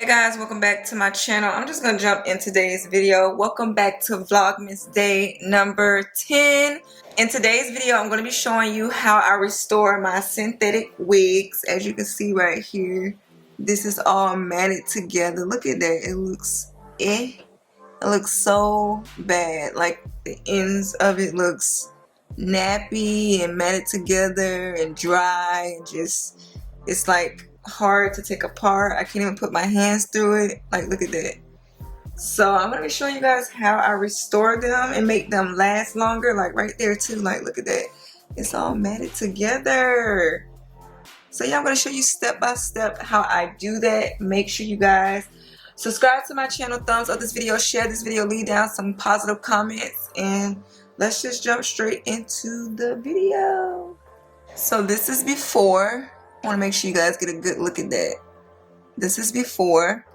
Guys, welcome back to my channel. I'm just gonna jump in today's video. Welcome back to Vlogmas day number 10. In today's video, I'm going to be showing you how I restore my synthetic wigs. As you can see right here, this is all matted together. Look at that. It looks It looks so bad. Like the ends of it looks nappy and matted together and dry and just, it's like hard to take apart. I can't even put my hands through it. Like, look at that. So I'm going to be showing you guys how I restore them and make them last longer. Like right there too. Like, look at that. It's all matted together. So yeah, I'm going to show you step by step how I do that. Make sure you guys subscribe to my channel, thumbs up this video, share this video, leave down some positive comments, and let's just jump straight into the video. So this is before. I want to make sure you guys get a good look at that. This is before.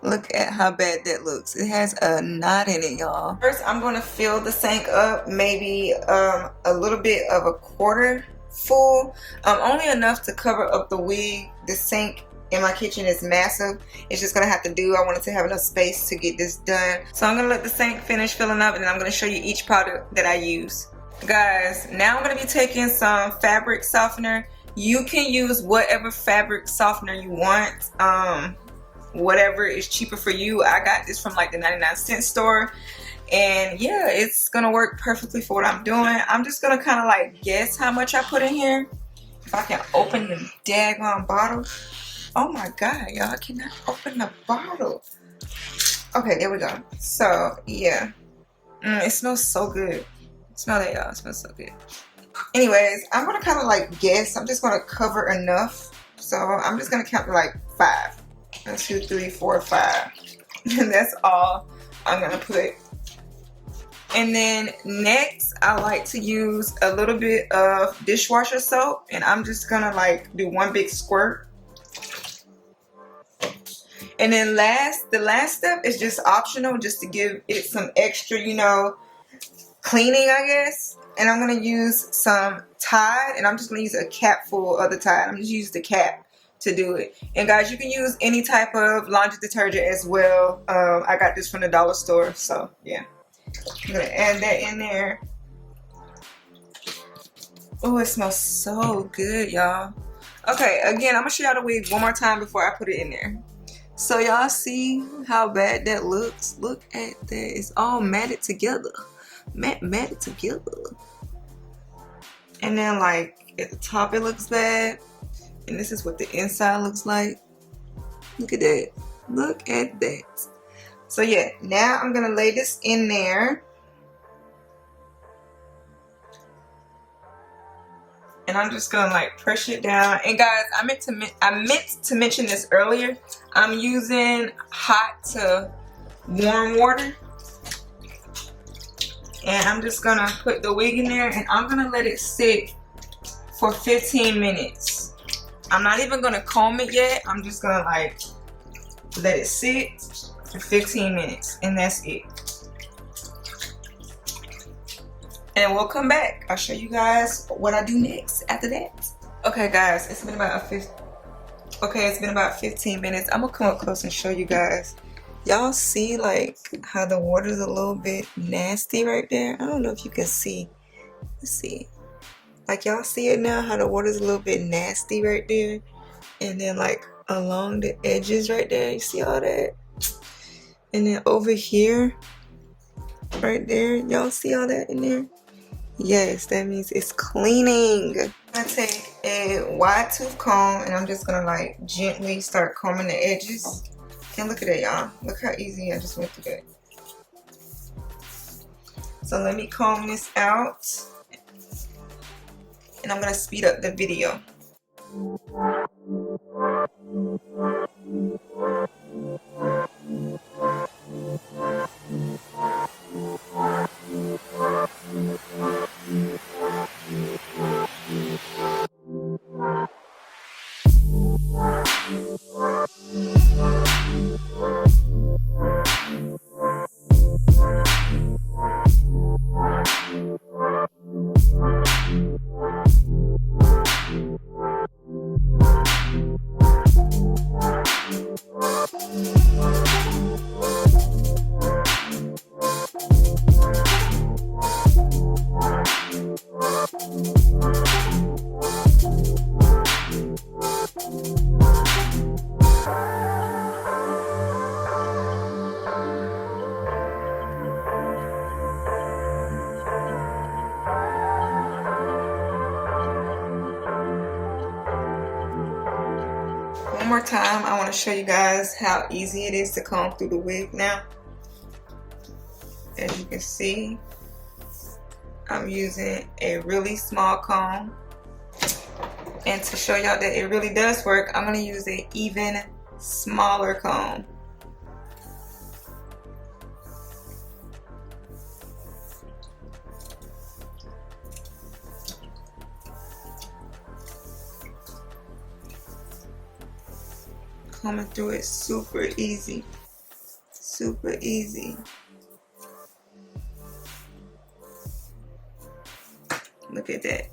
Look at how bad that looks. It has a knot in it, y'all. First, I'm going to fill the sink up, maybe a little bit of a quarter full. Only enough to cover up the wig. The sink in my kitchen is massive. It's just going to have to do. I wanted to have enough space to get this done. So I'm going to let the sink finish filling up, and then I'm going to show you each product that I use. Guys, now I'm going to be taking some fabric softener. You can use whatever fabric softener you want. Whatever is cheaper for you. I got this from like the 99-cent store, and yeah, it's gonna work perfectly for what I'm doing. I'm just gonna kind of like guess how much I put in here. If I can open the daggone bottle. Oh my god, y'all, I cannot open the bottle. Okay, there we go. So yeah, it smells so good. Smell that, y'all. It smells so good. Anyways, I'm gonna kind of like guess. I'm just gonna cover enough, so I'm just gonna count to like 5. 1, 2, 3, 4, 5. And that's all I'm gonna put. And then next, I like to use a little bit of dishwasher soap, and I'm just gonna like do 1 big squirt. And then the last step is just optional, just to give it some extra, you know, cleaning, I guess. And I'm gonna use some Tide, and I'm just gonna use a cap full of the Tide. I'm just use the cap to do it. And guys, you can use any type of laundry detergent as well. I got this from the dollar store, so yeah. I'm gonna add that in there. Oh, it smells so good, y'all. Okay, again, I'm gonna show y'all the wig one more time before I put it in there. So y'all see how bad that looks? Look at that. It's all matted together. Matted together. And then like at the top it looks bad. And this is what the inside looks like. Look at that. Look at that. So yeah, now I'm gonna lay this in there. And I'm just gonna like press it down. And guys, I meant to mention this earlier. I'm using hot to warm water. And I'm just gonna put the wig in there, and I'm gonna let it sit for 15 minutes. I'm not even gonna comb it yet. I'm just gonna like let it sit for 15 minutes, and that's it. And we'll come back. I'll show you guys what I do next after that. Okay guys, it's been about 15 minutes. I'm gonna come up close and show you guys. Y'all see like how the water's a little bit nasty right there? I don't know if you can see. Let's see. Like y'all see it now, how the water's a little bit nasty right there. And then like along the edges right there, you see all that? And then over here, right there, y'all see all that in there? Yes, that means it's cleaning. I'm gonna take a wide tooth comb, and I'm just gonna like gently start combing the edges. And look at that, y'all. Look how easy I just went through that. So let me comb this out. And I'm gonna speed up the video. to show you guys how easy it is to comb through the wig now. As you can see, I'm using a really small comb. And to show y'all that it really does work, I'm going to use an even smaller comb. Combing through it super easy. Super easy. Look at that.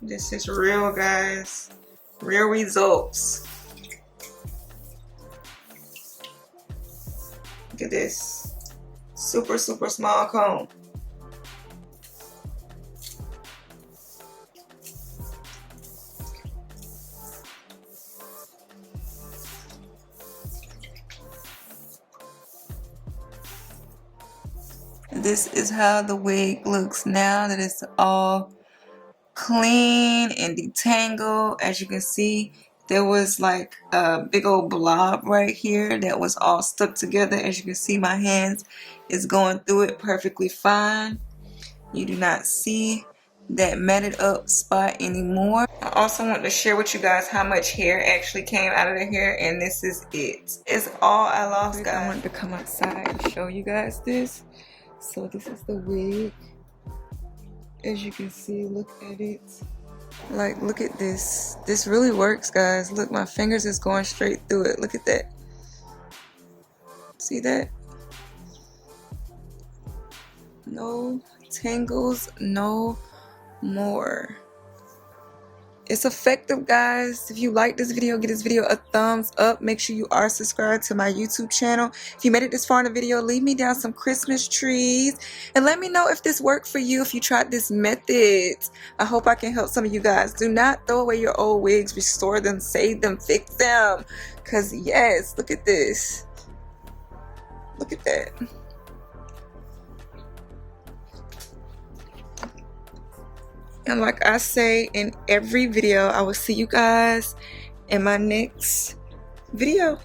This is real, guys. Real results. Look at this. Super, super small comb. This is how the wig looks now that it's all clean and detangled. As you can see, there was like a big old blob right here that was all stuck together. As you can see, my hands is going through it perfectly fine. You do not see that matted up spot anymore. I also want to share with you guys how much hair actually came out of the hair, and this is it. It's all I lost, guys. I wanted to come outside and show you guys this. So this is the wig. As you can see, look at it. Like, look at this. This really works, guys. Look, my fingers is going straight through it. Look at that. See that? No tangles, no more. It's effective, guys. If you like this video, give this video a thumbs up. Make sure you are subscribed to my YouTube channel. If you made it this far in the video, leave me down some Christmas trees and let me know if this worked for you, if you tried this method. I hope I can help some of you guys. Do not throw away your old wigs. Restore them, save them, fix them. Because yes, look at this. Look at that. And like I say in every video, I will see you guys in my next video.